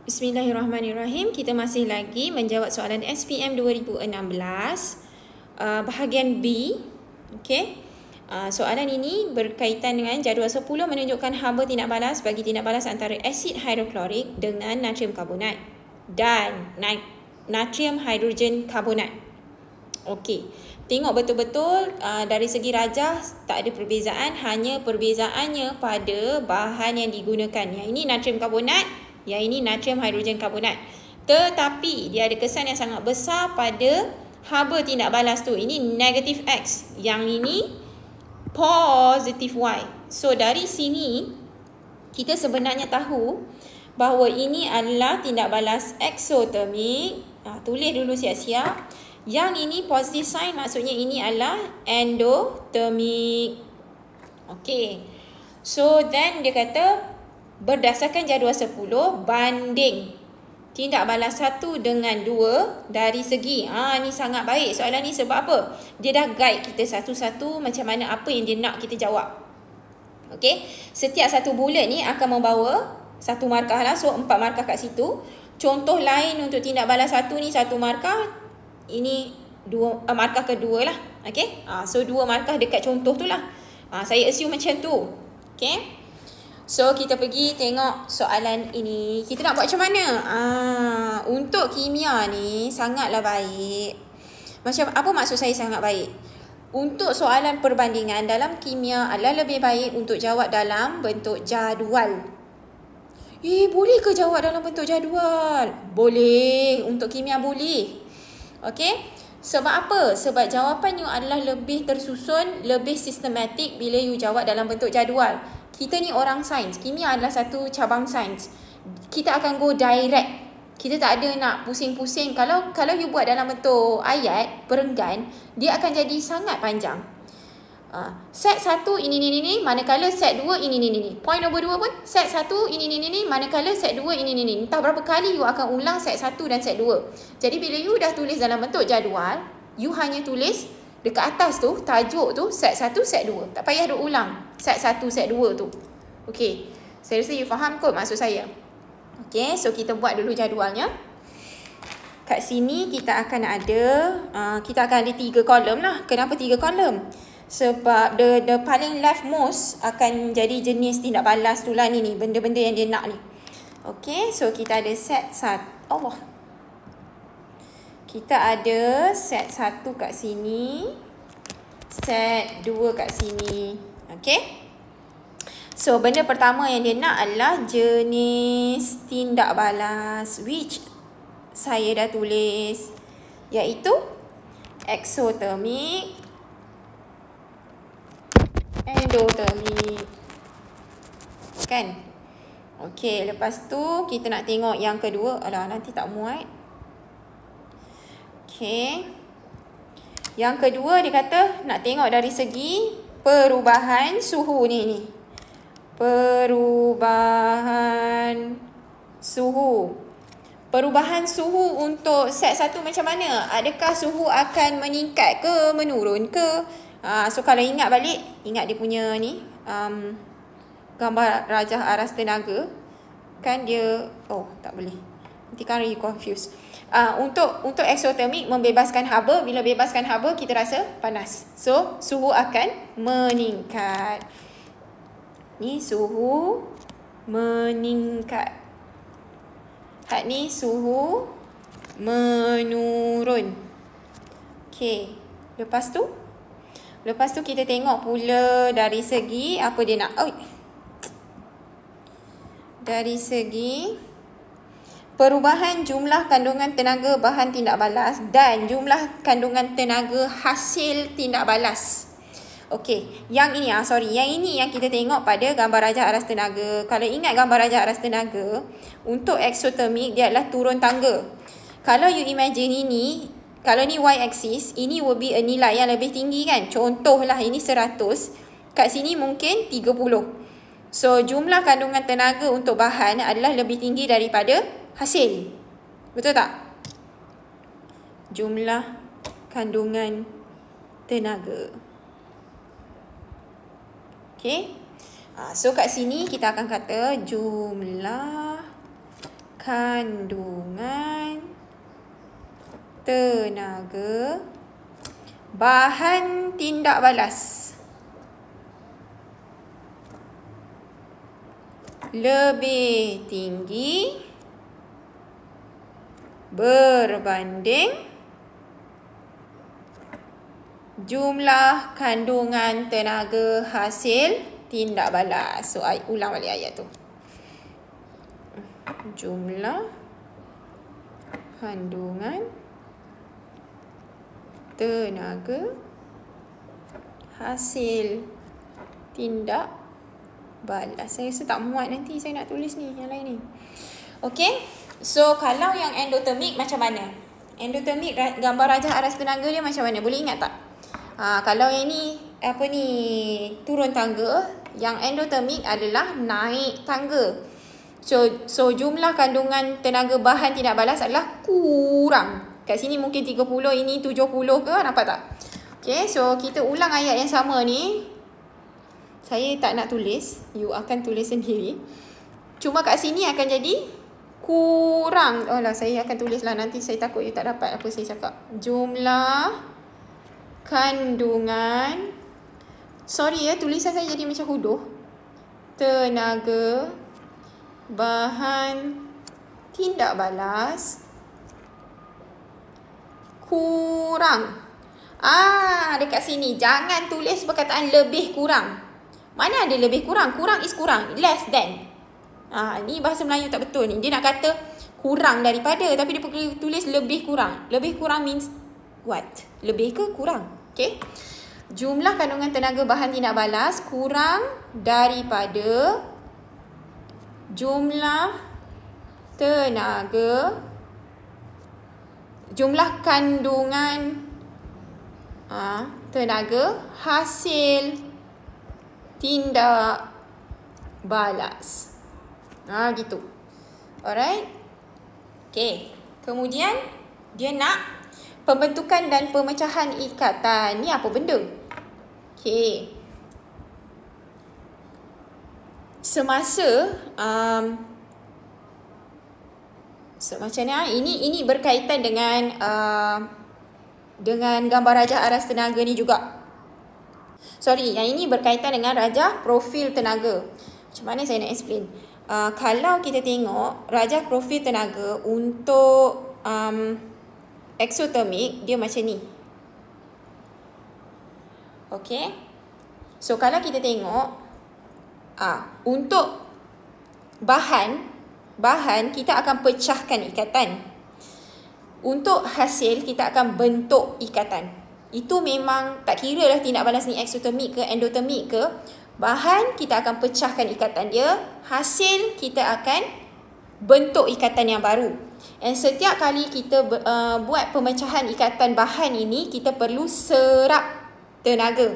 Bismillahirrahmanirrahim. Kita masih lagi menjawab soalan SPM 2016 bahagian B. Okey. Soalan ini berkaitan dengan jadual 10 menunjukkan haba tindak balas bagi tindak balas antara asid hidroklorik dengan natrium karbonat dan natrium hidrogen karbonat. Okey. Tengok betul-betul dari segi rajah tak ada perbezaan, hanya perbezaannya pada bahan yang digunakan. Yang ini natrium karbonat, yang ini natrium hidrogen karbonat. Tetapi dia ada kesan yang sangat besar pada haba tindak balas tu. Ini negatif X, yang ini positif Y. So dari sini kita sebenarnya tahu bahawa ini adalah tindak balas eksotermik. Tulis dulu siap-siap. Yang ini positive sign, maksudnya ini adalah endotermik. Okey. So then dia kata berdasarkan jadual 10 banding tindak balas 1 dengan 2 dari segi. Ni sangat baik soalan ni, sebab apa? Dia dah guide kita satu-satu macam mana apa yang dia nak kita jawab. Okey. Setiap satu bulat ni akan membawa satu markah lah. So 4 markah kat situ. Contoh lain untuk tindak balas 1 ni 1 markah. Ini markah kedua lah. Okay. So 2 markah dekat contoh tu lah. Saya assume macam tu. Okay. So kita pergi tengok soalan ini. Kita nak buat macam mana? Untuk kimia ni sangatlah baik. Macam apa maksud saya sangat baik? Untuk soalan perbandingan dalam kimia adalah lebih baik untuk jawab dalam bentuk jadual. Boleh ke jawab dalam bentuk jadual? Boleh. Untuk kimia boleh. Okey. Sebab apa? Sebab jawapan you adalah lebih tersusun, lebih sistematik bila you jawab dalam bentuk jadual. Kita ni orang sains. Kimia adalah satu cabang sains. Kita akan go direct. Kita tak ada nak pusing-pusing. Kalau you buat dalam bentuk ayat, perenggan, dia akan jadi sangat panjang. Set 1 ini, manakala set 2 ini. Point nombor 2 pun set 1 ini, manakala set 2 ini. Entah berapa kali you akan ulang set 1 dan set 2. Jadi bila you dah tulis dalam bentuk jadual, you hanya tulis dekat atas tu, tajuk tu set 1, set 2. Tak payah duk ulang set 1, set 2 tu. Okey. Saya rasa you faham kot maksud saya. Okey, so kita buat dulu jadualnya. Kat sini kita akan ada 3 kolom lah. Kenapa 3 kolom? Sebab the paling leftmost akan jadi jenis tindak balas tu lah ni benda-benda yang dia nak ni. Okey, so kita ada set 1. Kita ada set 1 kat sini, set 2 kat sini. Okey. So benda pertama yang dia nak adalah jenis tindak balas, which saya dah tulis, iaitu eksotermik, endotermik. Kan? Okey, lepas tu kita nak tengok yang kedua. Nanti tak muat. Okey. Yang kedua dia kata nak tengok dari segi perubahan suhu ni. Perubahan suhu. Perubahan suhu untuk set 1 macam mana? Adakah suhu akan meningkat ke, menurun ke? So kalau ingat balik, ingat dia punya ni gambar rajah aras tenaga. Kan dia, tak boleh, nanti kan you confuse. Untuk eksotermik membebaskan haba. Bila bebaskan haba kita rasa panas, so suhu akan meningkat. Ni suhu meningkat. Hak ni suhu menurun. Okey. Lepas tu kita tengok pula dari segi apa dia nak. Dari segi perubahan jumlah kandungan tenaga bahan tindak balas dan jumlah kandungan tenaga hasil tindak balas. Okey, yang ini yang kita tengok pada gambar rajah aras tenaga. Kalau ingat gambar rajah aras tenaga, untuk eksotermik dia adalah turun tangga. Kalau you imagine ini, kalau ni y-axis, ini will be a nilai yang lebih tinggi kan. Contohlah ini 100, kat sini mungkin 30. So jumlah kandungan tenaga untuk bahan adalah lebih tinggi daripada hasil. Betul tak? Jumlah kandungan tenaga. Okay. So kat sini kita akan kata jumlah kandungan tenaga bahan tindak balas lebih tinggi berbanding jumlah kandungan tenaga hasil tindak balas. So, ulang balik ayat tu. Jumlah kandungan tenaga hasil tindak balas. Saya rasa tak muat nanti saya nak tulis ni yang lain ni. Okey. So, kalau yang endotermik macam mana? Endotermik, gambar rajah aras tenaga dia macam mana? Boleh ingat tak? Kalau yang ni turun tangga, yang endotermik adalah naik tangga. So jumlah kandungan tenaga bahan tindak balas adalah kurang. Kat sini mungkin 30, ini 70 ke, nampak tak? Okay, so kita ulang ayat yang sama ni. Saya tak nak tulis, you akan tulis sendiri. Cuma kat sini akan jadi kurang. Oh lah, saya akan tulis lah, nanti saya takut you tak dapat apa saya cakap. Jumlah kandungan, sorry ya, tulisan saya jadi macam huduh. Tenaga bahan tindak balas kurang. Dekat sini jangan tulis perkataan lebih kurang. Mana ada lebih kurang? Kurang is kurang, less than. Ni bahasa Melayu tak betul ni. Dia nak kata kurang daripada, tapi dia perlu tulis lebih kurang. Lebih kurang means what? Lebih ke kurang? Okay. Jumlah kandungan tenaga bahan tindak balas kurang daripada jumlah kandungan tenaga hasil tindak balas. Gitu. Alright. Okay. Kemudian dia nak pembentukan dan pemecahan ikatan. Ni apa benda? Okay. Semasa macam ni, ini berkaitan dengan gambar rajah aras tenaga ni juga. Sorry, yang ini berkaitan dengan rajah profil tenaga. Macam mana saya nak explain? Kalau kita tengok rajah profil tenaga untuk eksotermik, dia macam ni. Okay. So, kalau kita tengok untuk bahan kita akan pecahkan ikatan. Untuk hasil kita akan bentuk ikatan. Itu memang tak kira lah tindak balas ni eksotermik ke endotermik ke, bahan kita akan pecahkan ikatan dia, hasil kita akan bentuk ikatan yang baru. Dan setiap kali kita buat pemecahan ikatan bahan ini, kita perlu serap tenaga.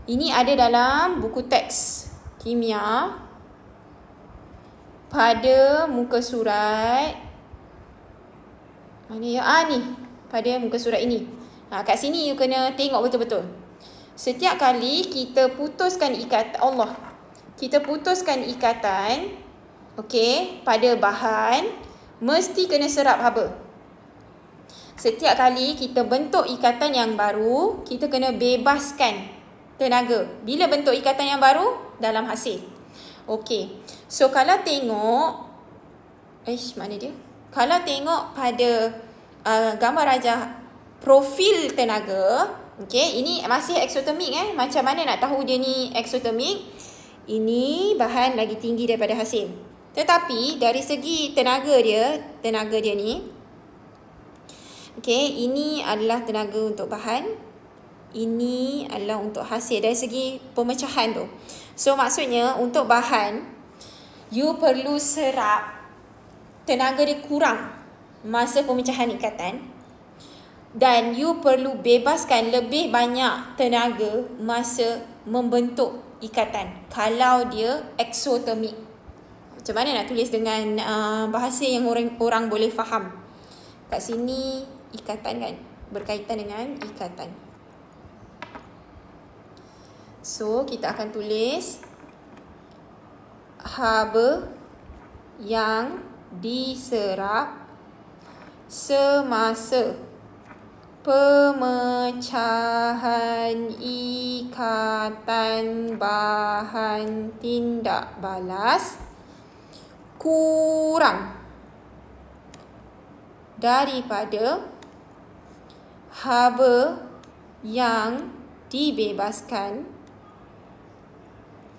Ini ada dalam buku teks kimia pada muka surat mana ya? Ni pada muka surat ini. Kat sini you kena tengok betul-betul. Setiap kali kita putuskan ikatan, kita putuskan ikatan, okey, pada bahan, mesti kena serap haba. Setiap kali kita bentuk ikatan yang baru, kita kena bebaskan tenaga. Bila bentuk ikatan yang baru? Dalam hasil. Okey. So, kalau tengok, mana dia? Kalau tengok pada gambar rajah profil tenaga, okey, ini masih eksotermik. Macam mana nak tahu dia ni eksotermik? Ini bahan lagi tinggi daripada hasil. Tetapi dari segi tenaga dia ni, okey, ini adalah tenaga untuk bahan, ini adalah untuk hasil dari segi pemecahan tu. So maksudnya untuk bahan, you perlu serap tenaga dia kurang masa pemecahan ikatan, dan you perlu bebaskan lebih banyak tenaga masa membentuk ikatan kalau dia eksotermik. Macam mana nak tulis dengan bahasa yang orang boleh faham? Kat sini ikatan kan, berkaitan dengan ikatan. So kita akan tulis haba yang diserap semasa pemecahan ikatan bahan tindak balas kurang daripada haba yang dibebaskan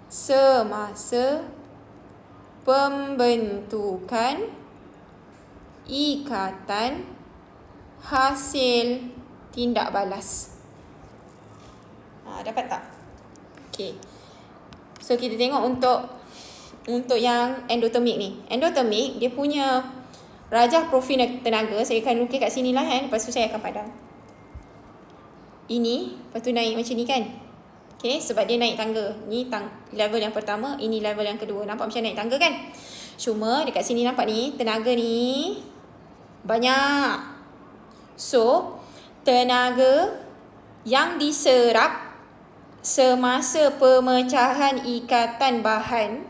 semasa pembentukan ikatan hasil tindak balas. Dapat tak? Okey. So kita tengok untuk yang endotermik ni. Endotermik dia punya rajah profil tenaga, saya akan lukis kat sini lah kan, lepas tu saya akan padam. Ini, lepas tu naik macam ni kan. Okay, sebab dia naik tangga. Ni level yang pertama, ini level yang kedua. Nampak macam naik tangga kan? Cuma dekat sini nampak ni, tenaga ni banyak. So, tenaga yang diserap semasa pemecahan ikatan bahan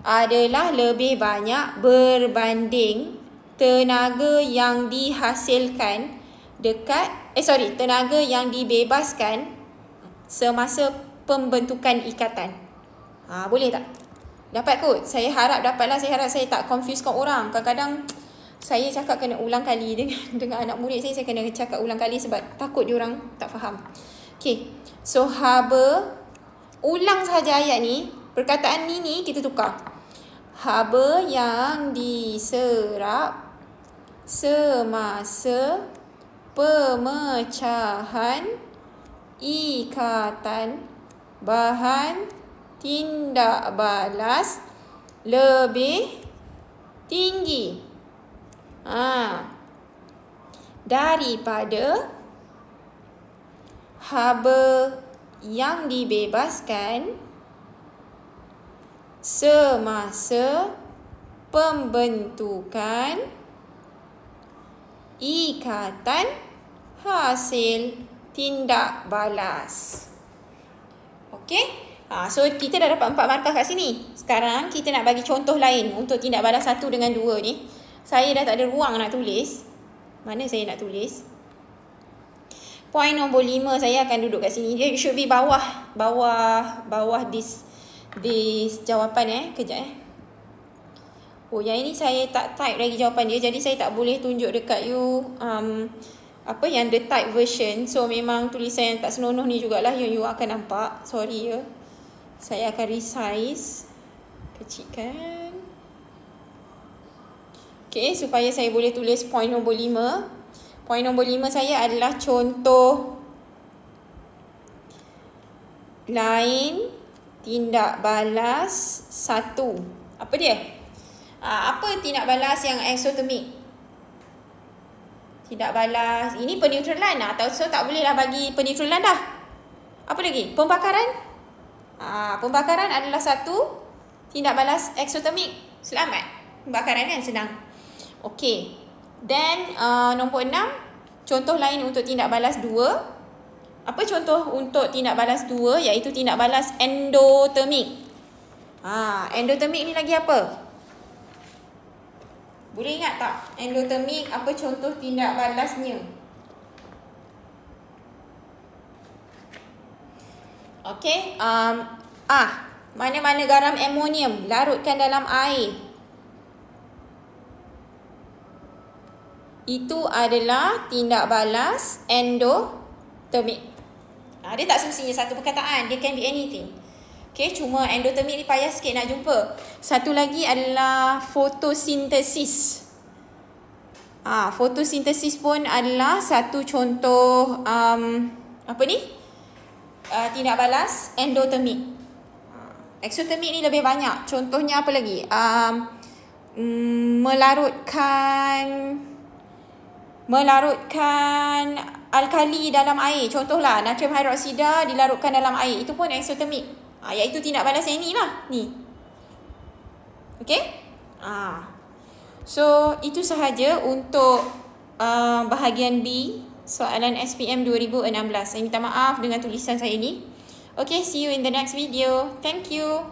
adalah lebih banyak berbanding tenaga yang dihasilkan tenaga yang dibebaskan semasa pembentukan ikatan. Boleh tak? Dapat kot. Saya harap dapatlah. Saya harap saya tak confusekan orang. Kadang-kadang saya cakap kena ulang kali dengan anak murid saya kena cakap ulang kali sebab takut diorang tak faham. Okay. So, haba. Ulang saja ayat ni. Perkataan ni kita tukar. Haba yang diserap semasa pemecahan ikatan bahan tindak balas lebih tinggi daripada haba yang dibebaskan semasa pembentukan ikatan hasil tindak balas. Okey? So kita dah dapat 4 markah kat sini. Sekarang kita nak bagi contoh lain untuk tindak balas 1 dengan 2 ni. Saya dah tak ada ruang nak tulis. Mana saya nak tulis? Point nombor 5 saya akan duduk kat sini. Dia should be bawah this jawapan Kejap Oh, yang ini saya tak type lagi jawapan dia. Jadi saya tak boleh tunjuk dekat you yang the type version. So memang tulisan yang tak senonoh ni jugalah yang you akan nampak. Sorry ya. Saya akan resize, kecilkan. Okay, supaya saya boleh tulis point nombor 5. Point nombor 5 saya adalah contoh lain tindak balas 1. Apa dia? Apa tindak balas yang eksotermik? Tindak balas, ini peneutralan so tak bolehlah bagi peneutralan dah. Apa lagi? Pembakaran. Pembakaran adalah satu tindak balas eksotermik. Selamat. Pembakaran kan senang. Okey. Then nombor 6, contoh lain untuk tindak balas 2. Apa contoh untuk tindak balas 2? Iaitu tindak balas endotermik. Endotermik ni lagi apa? Boleh ingat tak? Endotermik, apa contoh tindak balasnya? Okey. Mana-mana garam amonium larutkan dalam air, itu adalah tindak balas endotermik. Dia tak semestinya satu perkataan. Dia can be anything. Okay, cuma endotermik ni payah sikit nak jumpa. Satu lagi adalah fotosintesis. Fotosintesis pun adalah satu contoh tindak balas endotermik. Eksotermik ni lebih banyak. Contohnya apa lagi? Melarutkan alkali dalam air. Contohlah natrium hidroksida dilarutkan dalam air. Itu pun eksotermik. Iaitu tindak balas yang ni lah. Ni. Okay? So, itu sahaja untuk bahagian B soalan SPM 2016. Saya minta maaf dengan tulisan saya ni. Okay, see you in the next video. Thank you.